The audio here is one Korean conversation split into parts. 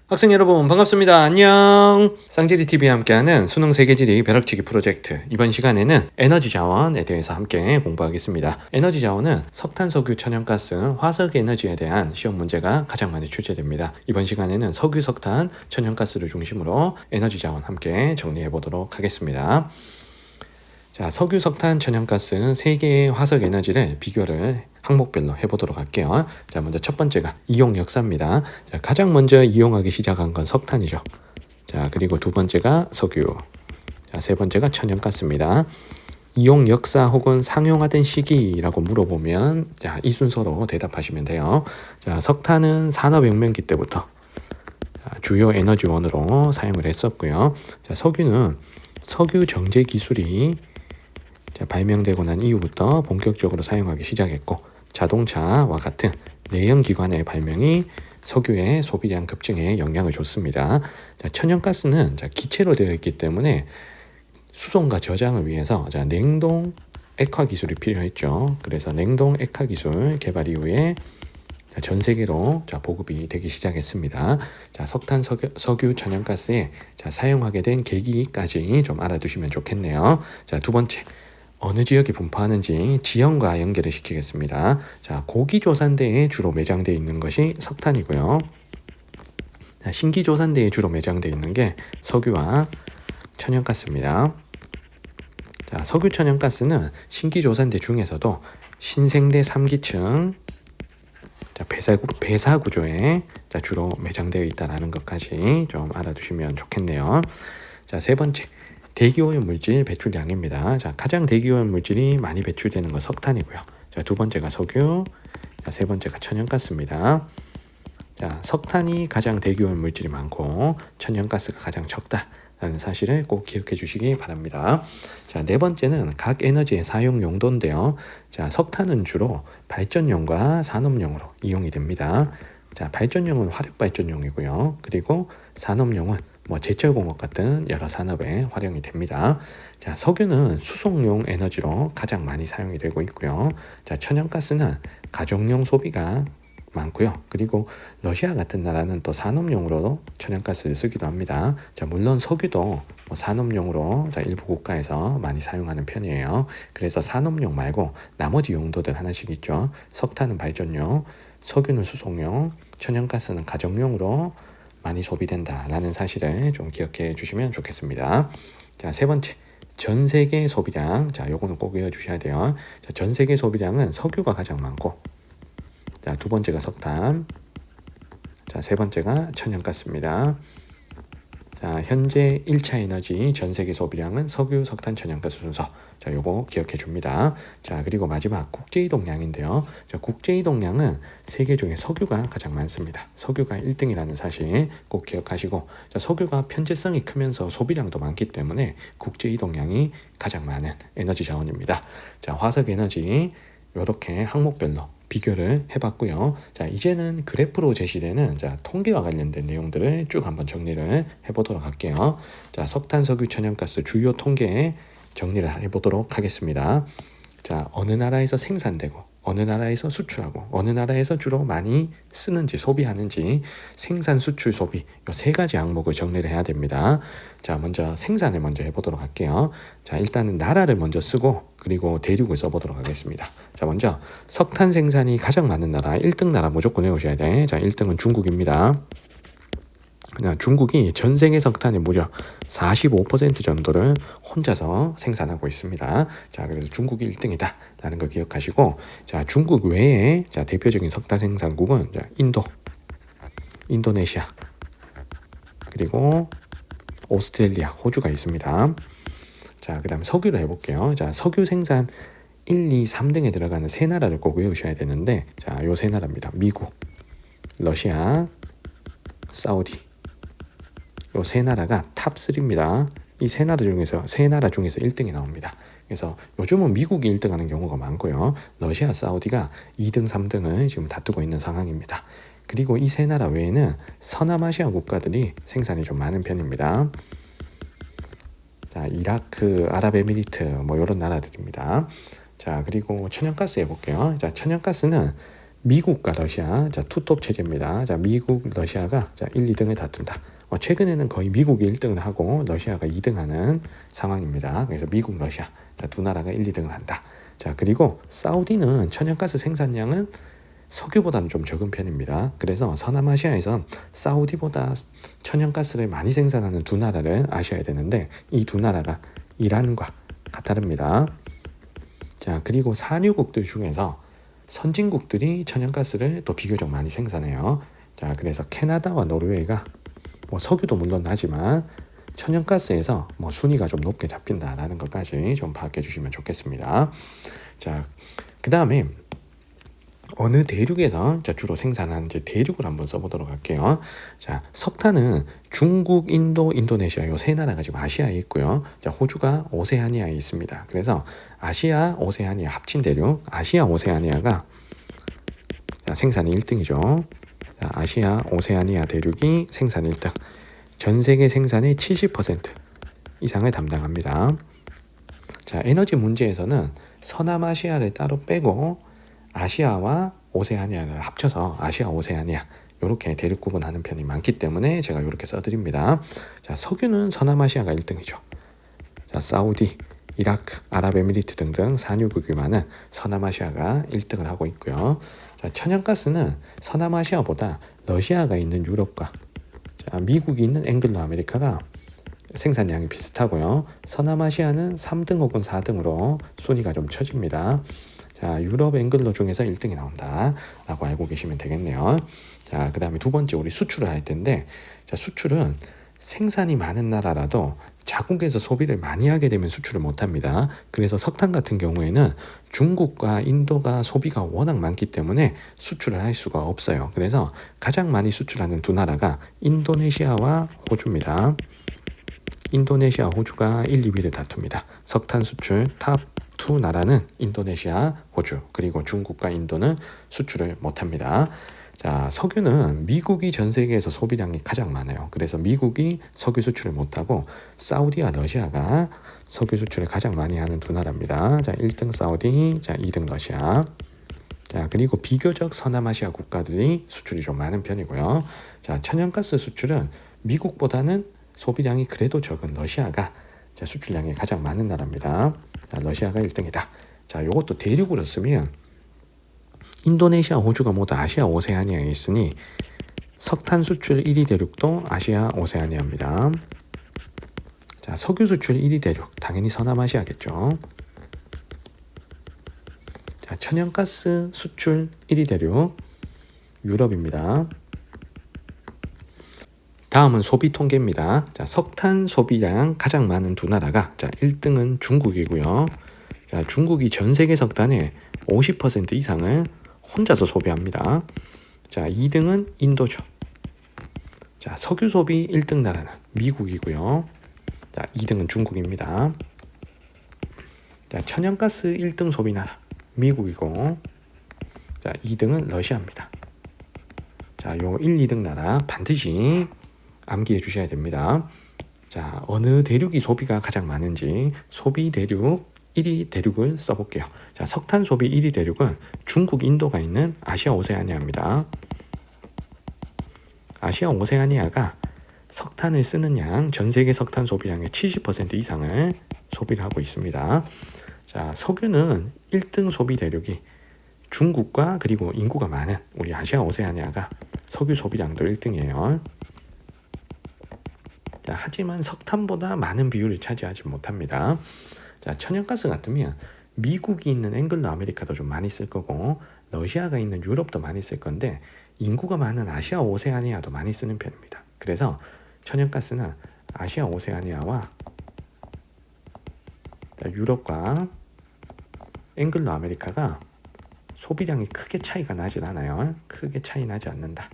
학생 여러분 반갑습니다. 안녕. 쌍지리TV와 함께하는 수능 세계지리 벼락치기 프로젝트, 이번 시간에는 에너지 자원에 대해서 함께 공부하겠습니다. 에너지 자원은 석탄, 석유, 천연가스, 화석 에너지에 대한 시험 문제가 가장 많이 출제됩니다. 이번 시간에는 석유, 석탄, 천연가스를 중심으로 에너지 자원 함께 정리해 보도록 하겠습니다. 자, 석유, 석탄, 천연가스 세 개의 화석 에너지를 비교를 항목별로 해보도록 할게요. 자, 먼저 첫 번째가 이용 역사입니다. 자, 가장 먼저 이용하기 시작한 건 석탄이죠. 자, 그리고 두 번째가 석유. 자, 세 번째가 천연가스입니다. 이용 역사 혹은 상용화된 시기라고 물어보면 자, 이 순서로 대답하시면 돼요. 자, 석탄은 산업혁명기 때부터 주요 에너지원으로 사용을 했었고요. 자, 석유는 석유 정제 기술이 발명되고 난 이후부터 본격적으로 사용하기 시작했고, 자동차와 같은 내연기관의 발명이 석유의 소비량 급증에 영향을 줬습니다. 자, 천연가스는 기체로 되어 있기 때문에 수송과 저장을 위해서 냉동 액화 기술이 필요했죠. 그래서 냉동 액화 기술 개발 이후에 전 세계로 보급이 되기 시작했습니다. 자, 석탄, 석유, 천연가스에 사용하게 된 계기까지 좀 알아두시면 좋겠네요. 자, 두 번째, 어느 지역에 분포하는지 지형과 연결을 시키겠습니다. 자, 고기조산대에 주로 매장되어 있는 것이 석탄이고요. 자, 신기조산대에 주로 매장되어 있는 게 석유와 천연가스입니다. 자, 석유, 천연가스는 신기조산대 중에서도 신생대 3기층 배사 구조에 주로 매장되어 있다는 것까지 좀 알아두시면 좋겠네요. 자, 세 번째, 대기오염 물질 배출량입니다. 자, 가장 대기오염 물질이 많이 배출되는 건 석탄이고요. 자, 두 번째가 석유, 자, 세 번째가 천연가스입니다. 자, 석탄이 가장 대기오염 물질이 많고 천연가스가 가장 적다라는 사실을 꼭 기억해 주시기 바랍니다. 자, 네 번째는 각 에너지의 사용 용도인데요. 자, 석탄은 주로 발전용과 산업용으로 이용이 됩니다. 자, 발전용은 화력 발전용이고요. 그리고 산업용은 제철공업 같은 여러 산업에 활용이 됩니다. 자, 석유는 수송용 에너지로 가장 많이 사용이 되고 있고요. 자, 천연가스는 가정용 소비가 많고요. 그리고 러시아 같은 나라는 또 산업용으로 천연가스를 쓰기도 합니다. 자, 물론 석유도 산업용으로 일부 국가에서 많이 사용하는 편이에요. 그래서 산업용 말고 나머지 용도들 하나씩 있죠. 석탄은 발전용, 석유는 수송용, 천연가스는 가정용으로 많이 소비된다라는 사실을 좀 기억해 주시면 좋겠습니다. 자, 세 번째, 전 세계 소비량. 자, 요거는 꼭 외워주셔야 돼요. 자, 전 세계 소비량은 석유가 가장 많고, 자, 두 번째가 석탄, 자, 세 번째가 천연가스입니다. 자, 현재 1차 에너지 전 세계 소비량은 석유, 석탄, 천연가스 순서. 자, 요거 기억해 줍니다. 자, 그리고 마지막 국제 이동량인데요. 자, 국제 이동량은 세계 중에 석유가 가장 많습니다. 석유가 1등이라는 사실 꼭 기억하시고, 자, 석유가 편재성이 크면서 소비량도 많기 때문에 국제 이동량이 가장 많은 에너지 자원입니다. 자, 화석 에너지 이렇게 항목별로 비교를 해봤고요. 자, 이제는 그래프로 제시되는 통계와 관련된 내용들을 쭉 한번 정리를 해보도록 할게요. 자, 석탄, 석유, 천연가스 주요 통계 정리를 해보도록 하겠습니다. 자, 어느 나라에서 생산되고 어느 나라에서 수출하고 어느 나라에서 주로 많이 쓰는지 소비하는지 생산, 수출, 소비 이 세 가지 항목을 정리를 해야 됩니다. 자, 먼저 생산을 먼저 해보도록 할게요. 자, 일단은 나라를 먼저 쓰고 그리고 대륙을 써보도록 하겠습니다. 자, 먼저 석탄 생산이 가장 많은 나라 1등 나라 무조건 외우셔야 돼. 자, 1등은 중국입니다. 중국이 전 세계 석탄의 무려 45% 정도를 혼자서 생산하고 있습니다. 자, 그래서 중국이 1등이다 라는 걸 기억하시고, 자, 중국 외에 대표적인 석탄 생산국은 인도네시아, 그리고 오스트레일리아, 호주가 있습니다. 자, 그 다음에 석유를 해볼게요. 자, 석유 생산 1, 2, 3등에 들어가는 세 나라를 꼭 외우셔야 되는데, 자, 요 세 나라입니다. 미국, 러시아, 사우디. 요 세 나라가 탑3입니다. 이 세 나라 중에서 1등이 나옵니다. 그래서 요즘은 미국이 1등 하는 경우가 많고요. 러시아, 사우디가 2등, 3등을 지금 다투고 있는 상황입니다. 그리고 이 세 나라 외에는 서남아시아 국가들이 생산이 좀 많은 편입니다. 자, 이라크, 아랍에미리트 이런 나라들입니다. 자, 그리고 천연가스 해볼게요. 자, 천연가스는 미국과 러시아, 자, 투톱 체제입니다. 자, 미국, 러시아가 자, 1, 2등을 다툰다. 최근에는 거의 미국이 1등을 하고 러시아가 2등하는 상황입니다. 그래서 미국, 러시아 자, 두 나라가 1, 2등을 한다. 자, 그리고 사우디는 천연가스 생산량은 석유보다는 좀 적은 편입니다. 그래서 서남아시아에선 사우디보다 천연가스를 많이 생산하는 두 나라를 아셔야 되는데 이 두 나라가 이란과 카타르입니다. 자, 그리고 산유국들 중에서 선진국들이 천연가스를 또 비교적 많이 생산해요. 자, 그래서 캐나다와 노르웨이가 석유도 물론 나지만 천연가스에서 순위가 좀 높게 잡힌다라는 것까지 좀 파악해 주시면 좋겠습니다. 자, 그 다음에 어느 대륙에서 주로 생산하는지 대륙을 한번 써보도록 할게요. 자, 석탄은 중국, 인도, 인도네시아 요 세 나라가 지금 아시아에 있고요. 자, 호주가 오세아니아에 있습니다. 그래서 아시아, 오세아니아 합친 대륙, 아시아, 오세아니아가 생산이 1등이죠. 자, 아시아, 오세아니아 대륙이 생산 1등. 전 세계 생산의 70% 이상을 담당합니다. 자, 에너지 문제에서는 서남아시아를 따로 빼고 아시아와 오세아니아를 합쳐서 아시아, 오세아니아 이렇게 대륙 구분하는 편이 많기 때문에 제가 이렇게 써드립니다. 자, 석유는 서남아시아가 1등이죠. 자, 사우디, 이라크, 아랍에미리트 등등 산유국이 많은 서남아시아가 1등을 하고 있고요. 자, 천연가스는 서남아시아보다 러시아가 있는 유럽과 자, 미국이 있는 앵글로 아메리카가 생산량이 비슷하고요. 서남아시아는 3등 혹은 4등으로 순위가 좀 처집니다. 자, 유럽 앵글로 중에서 1등이 나온다 라고 알고 계시면 되겠네요. 자, 그 다음에 두 번째 우리 수출을 할 텐데 자, 수출은 생산이 많은 나라라도 자국에서 소비를 많이 하게 되면 수출을 못합니다. 그래서 석탄 같은 경우에는 중국과 인도가 소비가 워낙 많기 때문에 수출을 할 수가 없어요. 그래서 가장 많이 수출하는 두 나라가 인도네시아와 호주입니다. 인도네시아, 호주가 1, 2위를 다툽니다. 석탄 수출 탑 2 나라는 인도네시아, 호주, 그리고 중국과 인도는 수출을 못합니다. 자, 석유는 미국이 전 세계에서 소비량이 가장 많아요. 그래서 미국이 석유 수출을 못하고 사우디와 러시아가 석유 수출을 가장 많이 하는 두 나라입니다. 자, 1등 사우디, 자, 2등 러시아. 자, 그리고 비교적 서남아시아 국가들이 수출이 좀 많은 편이고요. 자, 천연가스 수출은 미국보다는 소비량이 그래도 적은 러시아가 자, 수출량이 가장 많은 나라입니다. 자, 러시아가 1등이다. 자, 요것도 대륙으로 쓰면 인도네시아, 호주가 모두 아시아 오세아니아에 있으니 석탄 수출 1위 대륙도 아시아 오세아니아입니다. 자, 석유 수출 1위 대륙 당연히 서남아시아겠죠. 자, 천연가스 수출 1위 대륙 유럽입니다. 다음은 소비 통계입니다. 자, 석탄 소비량 가장 많은 두 나라가 자, 1등은 중국이고요. 자, 중국이 전 세계 석탄의 50% 이상을 혼자서 소비합니다. 자, 2등은 인도죠. 자, 석유 소비 1등 나라는 미국이고요. 자, 2등은 중국입니다. 자, 천연가스 1등 소비 나라 미국이고 자, 2등은 러시아입니다. 자, 요 1, 2등 나라 반드시 암기해 주셔야 됩니다. 자, 어느 대륙이 소비가 가장 많은지 소비 대륙 1위 대륙을 써볼게요. 자, 석탄 소비 1위 대륙은 중국, 인도가 있는 아시아 오세아니아입니다. 아시아 오세아니아가 석탄을 쓰는 양, 전 세계 석탄 소비량의 70% 이상을 소비를 하고 있습니다. 자, 석유는 1등 소비 대륙이 중국과 그리고 인구가 많은 우리 아시아 오세아니아가 석유 소비량도 1등이에요. 자, 하지만 석탄보다 많은 비율을 차지하지 못합니다. 자, 천연가스 같으면 미국이 있는 앵글로 아메리카도 좀 많이 쓸 거고 러시아가 있는 유럽도 많이 쓸 건데 인구가 많은 아시아 오세아니아도 많이 쓰는 편입니다. 그래서 천연가스는 아시아 오세아니아와 유럽과 앵글로 아메리카가 소비량이 크게 차이가 나진 않아요. 크게 차이 나지 않는다.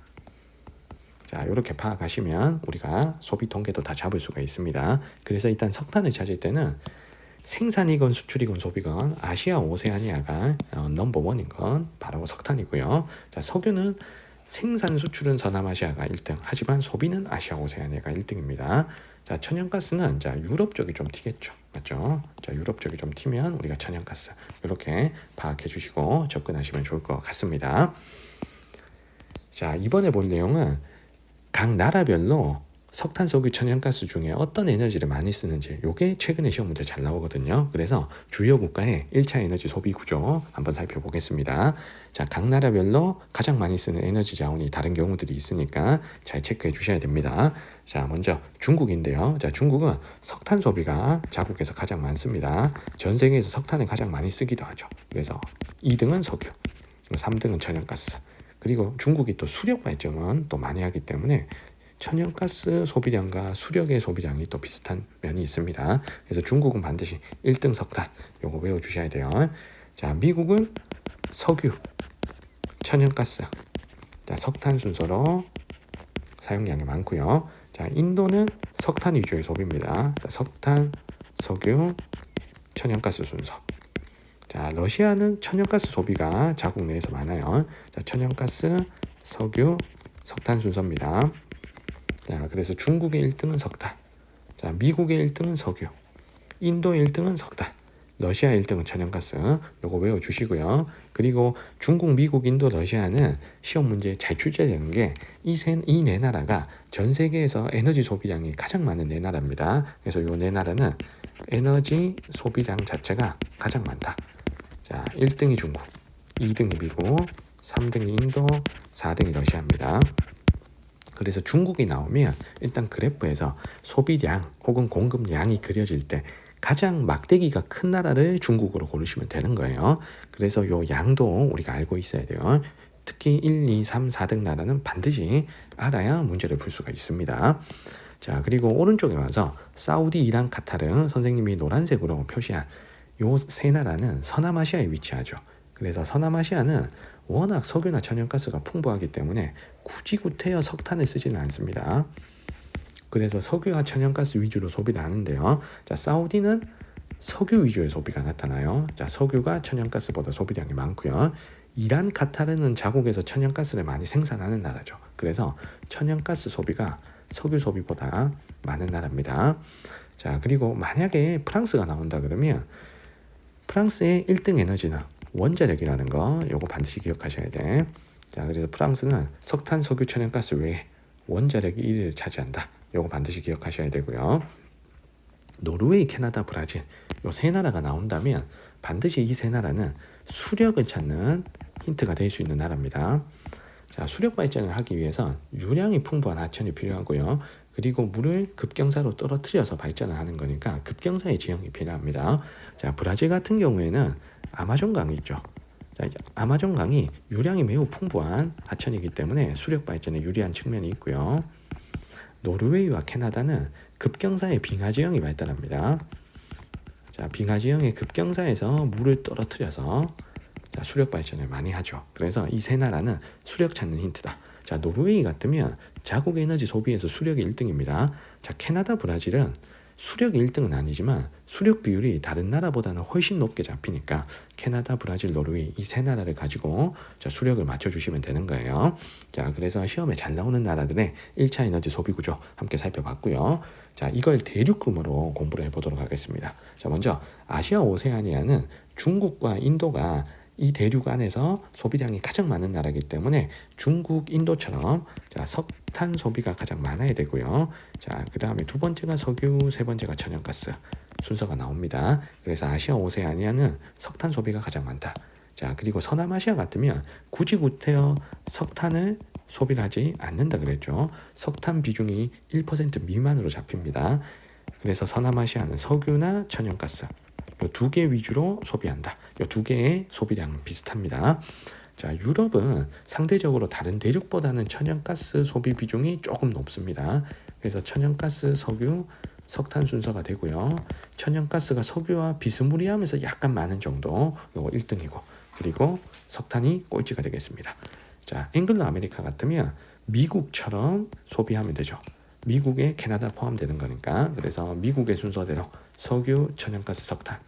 자, 이렇게 파악하시면 우리가 소비 통계도 다 잡을 수가 있습니다. 그래서 일단 석탄을 찾을 때는 생산이건 수출이건 소비건 아시아 오세아니아가 넘버원인 건 바로 석탄이고요. 자, 석유는 생산 수출은 서남아시아가 1등, 하지만 소비는 아시아 오세아니아가 1등입니다. 자, 천연가스는 자, 유럽 쪽이 좀 튀겠죠. 맞죠? 자, 유럽 쪽이 좀 튀면 우리가 천연가스 이렇게 파악해 주시고 접근하시면 좋을 것 같습니다. 자, 이번에 볼 내용은 각 나라별로 석탄, 석유, 천연가스 중에 어떤 에너지를 많이 쓰는지, 요게 최근에 시험 문제 잘 나오거든요. 그래서 주요 국가의 1차 에너지 소비 구조 한번 살펴보겠습니다. 자, 각 나라별로 가장 많이 쓰는 에너지 자원이 다른 경우들이 있으니까 잘 체크해 주셔야 됩니다. 자, 먼저 중국인데요. 자, 중국은 석탄 소비가 자국에서 가장 많습니다. 전 세계에서 석탄을 가장 많이 쓰기도 하죠. 그래서 2등은 석유, 3등은 천연가스. 그리고 중국이 또 수력 발전은 또 많이 하기 때문에 천연가스 소비량과 수력의 소비량이 또 비슷한 면이 있습니다. 그래서 중국은 반드시 1등 석탄, 요거 외워주셔야 돼요. 자, 미국은 석유, 천연가스, 자, 석탄 순서로 사용량이 많고요. 자, 인도는 석탄 위주의 소비입니다. 자, 석탄, 석유, 천연가스 순서. 자, 러시아는 천연가스 소비가 자국 내에서 많아요. 자, 천연가스, 석유, 석탄 순서입니다. 자, 그래서 중국의 1등은 석탄, 자, 미국의 1등은 석유, 인도의 1등은 석탄, 러시아 1등은 천연가스. 요거 외워주시고요. 그리고 중국, 미국, 인도, 러시아는 시험 문제에 잘 출제되는 게 이 네 나라가 전 세계에서 에너지 소비량이 가장 많은 네 나라입니다. 그래서 요 네 나라는 에너지 소비량 자체가 가장 많다. 자, 1등이 중국, 2등이 미국, 3등이 인도, 4등이 러시아입니다. 그래서 중국이 나오면 일단 그래프에서 소비량 혹은 공급량이 그려질 때 가장 막대기가 큰 나라를 중국으로 고르시면 되는 거예요. 그래서 요 양도 우리가 알고 있어야 돼요. 특히 1, 2, 3, 4등 나라는 반드시 알아야 문제를 풀 수가 있습니다. 자, 그리고 오른쪽에 와서 사우디, 이란, 카타르, 선생님이 노란색으로 표시한 요 세 나라는 서남아시아에 위치하죠. 그래서 서남아시아는 워낙 석유나 천연가스가 풍부하기 때문에 굳이 구태여 석탄을 쓰지는 않습니다. 그래서 석유와 천연가스 위주로 소비를 하는데요. 자, 사우디는 석유 위주의 소비가 나타나요. 자, 석유가 천연가스보다 소비량이 많고요. 이란, 카타르는 자국에서 천연가스를 많이 생산하는 나라죠. 그래서 천연가스 소비가 석유 소비보다 많은 나라입니다. 자, 그리고 만약에 프랑스가 나온다 그러면 프랑스의 1등 에너지는 원자력이라는 거 요거 반드시 기억하셔야 돼. 자, 그래서 프랑스는 석탄, 석유, 천연가스 외에 원자력이 1위를 차지한다. 요거 반드시 기억하셔야 되고요. 노르웨이, 캐나다, 브라질 요 세 나라가 나온다면 반드시 이 세 나라는 수력을 찾는 힌트가 될 수 있는 나라입니다. 자, 수력 발전을 하기 위해선 유량이 풍부한 하천이 필요하고요. 그리고 물을 급경사로 떨어뜨려서 발전을 하는 거니까 급경사의 지형이 필요합니다. 자, 브라질 같은 경우에는 아마존강이 있죠. 자, 아마존강이 유량이 매우 풍부한 하천이기 때문에 수력 발전에 유리한 측면이 있고요. 노르웨이와 캐나다는 급경사의 빙하지형이 발달합니다. 자, 빙하지형의 급경사에서 물을 떨어뜨려서 자, 수력 발전을 많이 하죠. 그래서 이 세 나라는 수력 찾는 힌트다. 자, 노르웨이 같으면 자국 에너지 소비에서 수력이 1등입니다. 자, 캐나다, 브라질은 수력이 1등은 아니지만 수력 비율이 다른 나라보다는 훨씬 높게 잡히니까 캐나다, 브라질, 노르웨이 이 세 나라를 가지고 자, 수력을 맞춰주시면 되는 거예요. 자, 그래서 시험에 잘 나오는 나라들의 1차 에너지 소비 구조 함께 살펴봤고요. 자, 이걸 대륙금으로 공부를 해보도록 하겠습니다. 자, 먼저 아시아 오세아니아는 중국과 인도가 이 대륙 안에서 소비량이 가장 많은 나라이기 때문에 중국, 인도처럼 자, 석탄 소비가 가장 많아야 되고요. 자, 그 다음에 두 번째가 석유, 세 번째가 천연가스 순서가 나옵니다. 그래서 아시아 오세아니아는 석탄 소비가 가장 많다. 자, 그리고 서남아시아 같으면 굳이 구태여 석탄을 소비를 하지 않는다 그랬죠. 석탄 비중이 1% 미만으로 잡힙니다. 그래서 서남아시아는 석유나 천연가스 이 두 개 위주로 소비한다. 이 두 개의 소비량은 비슷합니다. 자, 유럽은 상대적으로 다른 대륙보다는 천연가스 소비 비중이 조금 높습니다. 그래서 천연가스, 석유, 석탄 순서가 되고요. 천연가스가 석유와 비스무리하면서 약간 많은 정도, 이거 1등이고, 그리고 석탄이 꼴찌가 되겠습니다. 자, 앵글로 아메리카 같으면 미국처럼 소비하면 되죠. 미국에 캐나다 포함되는 거니까. 그래서 미국의 순서대로 석유, 천연가스, 석탄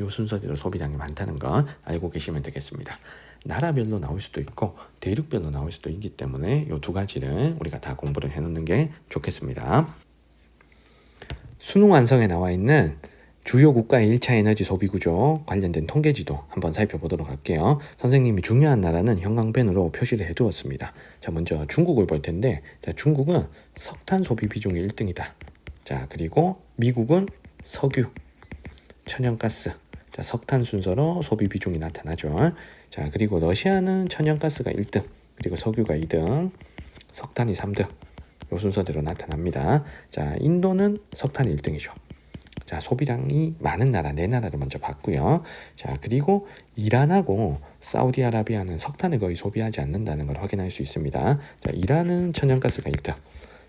요 순서대로 소비량이 많다는 건 알고 계시면 되겠습니다. 나라별로 나올 수도 있고 대륙별로 나올 수도 있기 때문에 이 두 가지를 우리가 다 공부를 해놓는 게 좋겠습니다. 수능 완성에 나와 있는 주요 국가의 1차 에너지 소비 구조 관련된 통계지도 한번 살펴보도록 할게요. 선생님이 중요한 나라는 형광펜으로 표시를 해두었습니다. 자, 먼저 중국을 볼 텐데, 자, 중국은 석탄 소비 비중이 1등이다. 자, 그리고 미국은 석유, 천연가스, 자, 석탄 순서로 소비 비중이 나타나죠. 자, 그리고 러시아는 천연가스가 1등, 그리고 석유가 2등, 석탄이 3등. 요 순서대로 나타납니다. 자, 인도는 석탄이 1등이죠. 자, 소비량이 많은 나라 네 나라를 먼저 봤고요. 자, 그리고 이란하고 사우디아라비아는 석탄을 거의 소비하지 않는다는 걸 확인할 수 있습니다. 자, 이란은 천연가스가 1등,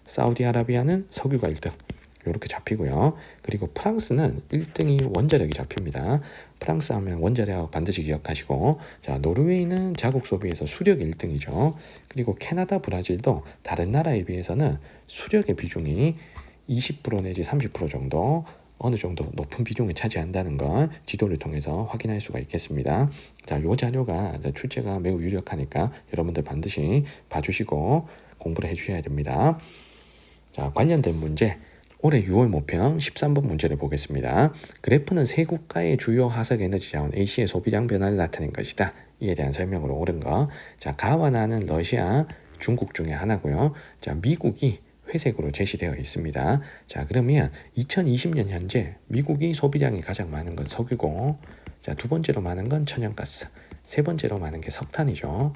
사우디아라비아는 석유가 1등. 이렇게 잡히고요. 그리고 프랑스는 1등이 원자력이 잡힙니다. 프랑스 하면 원자력 반드시 기억하시고, 자, 노르웨이는 자국 소비에서 수력이 1등이죠. 그리고 캐나다, 브라질도 다른 나라에 비해서는 수력의 비중이 20% 내지 30% 정도 어느 정도 높은 비중을 차지한다는 걸 지도를 통해서 확인할 수가 있겠습니다. 자, 요 자료가 출제가 매우 유력하니까 여러분들 반드시 봐주시고 공부를 해주셔야 됩니다. 자, 관련된 문제 올해 6월 모평 13번 문제를 보겠습니다. 그래프는 세 국가의 주요 화석 에너지 자원 A씨의 소비량 변화를 나타낸 것이다. 이에 대한 설명으로 옳은 거. 자, 가와 나는 러시아, 중국 중에 하나고요. 자, 미국이 회색으로 제시되어 있습니다. 자, 그러면 2020년 현재 미국이 소비량이 가장 많은 건 석유고, 자, 두 번째로 많은 건 천연가스, 세 번째로 많은 게 석탄이죠.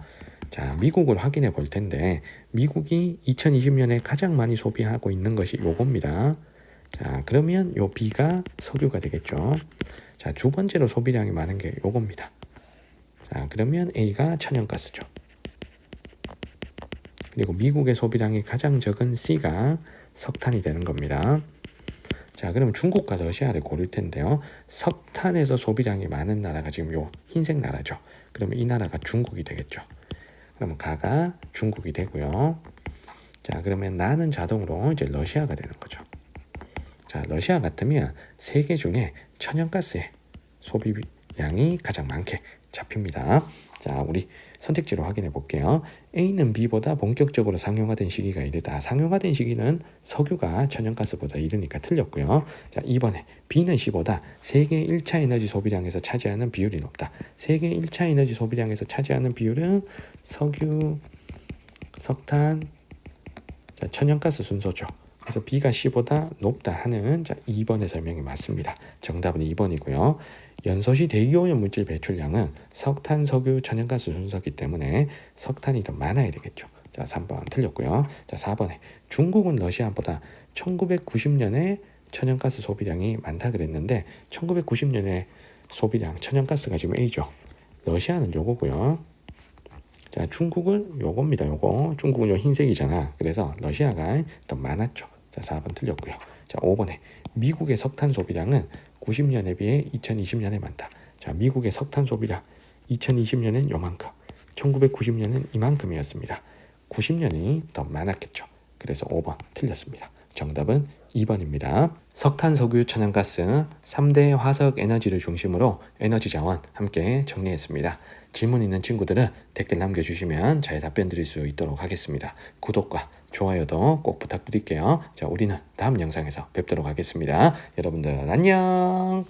자, 미국을 확인해 볼 텐데 미국이 2020년에 가장 많이 소비하고 있는 것이 요겁니다. 자, 그러면 요 B가 석유가 되겠죠. 자, 두 번째로 소비량이 많은 게 요겁니다. 자, 그러면 A가 천연가스죠. 그리고 미국의 소비량이 가장 적은 C가 석탄이 되는 겁니다. 자, 그럼 중국과 러시아를 고를 텐데요. 석탄에서 소비량이 많은 나라가 지금 요 흰색 나라죠. 그러면 이 나라가 중국이 되겠죠. 그러면 가가 중국이 되고요. 자, 그러면 나는 자동으로 이제 러시아가 되는 거죠. 자, 러시아 같으면 세계 중에 천연가스의 소비량이 가장 많게 잡힙니다. 자, 우리 선택지로 확인해 볼게요. A는 B보다 본격적으로 상용화된 시기가 이르다. 상용화된 시기는 석유가 천연가스보다 이르니까 틀렸고요. 자, 2번에 B는 C보다 세계 1차 에너지 소비량에서 차지하는 비율이 높다. 세계 1차 에너지 소비량에서 차지하는 비율은 석유, 석탄, 자, 천연가스 순서죠. 그래서 B가 C보다 높다 하는, 자, 2번의 설명이 맞습니다. 정답은 2번이고요. 연소시 대기오염 물질 배출량은 석탄, 석유, 천연가스 순서이기 때문에 석탄이 더 많아야 되겠죠. 자, 3번 틀렸고요. 자, 4번에 중국은 러시아보다 1990년에 천연가스 소비량이 많다 그랬는데 1990년에 소비량 천연가스가 지금 A죠. 러시아는 요거고요. 자, 중국은 요겁니다. 요거 중국은 요 흰색이잖아. 그래서 러시아가 더 많았죠. 자, 4번 틀렸고요. 자, 5번에 미국의 석탄 소비량은 90년에 비해 2020년에 많다. 자, 미국의 석탄 소비량 2020년엔 요만큼, 1990년엔 이만큼이었습니다. 90년이 더 많았겠죠. 그래서 5번 틀렸습니다. 정답은 2번입니다. 석탄, 석유, 천연가스 3대 화석 에너지를 중심으로 에너지 자원 함께 정리했습니다. 질문 있는 친구들은 댓글 남겨주시면 잘 답변 드릴 수 있도록 하겠습니다. 구독과 좋아요도 꼭 부탁드릴게요. 자, 우리는 다음 영상에서 뵙도록 하겠습니다. 여러분들 안녕.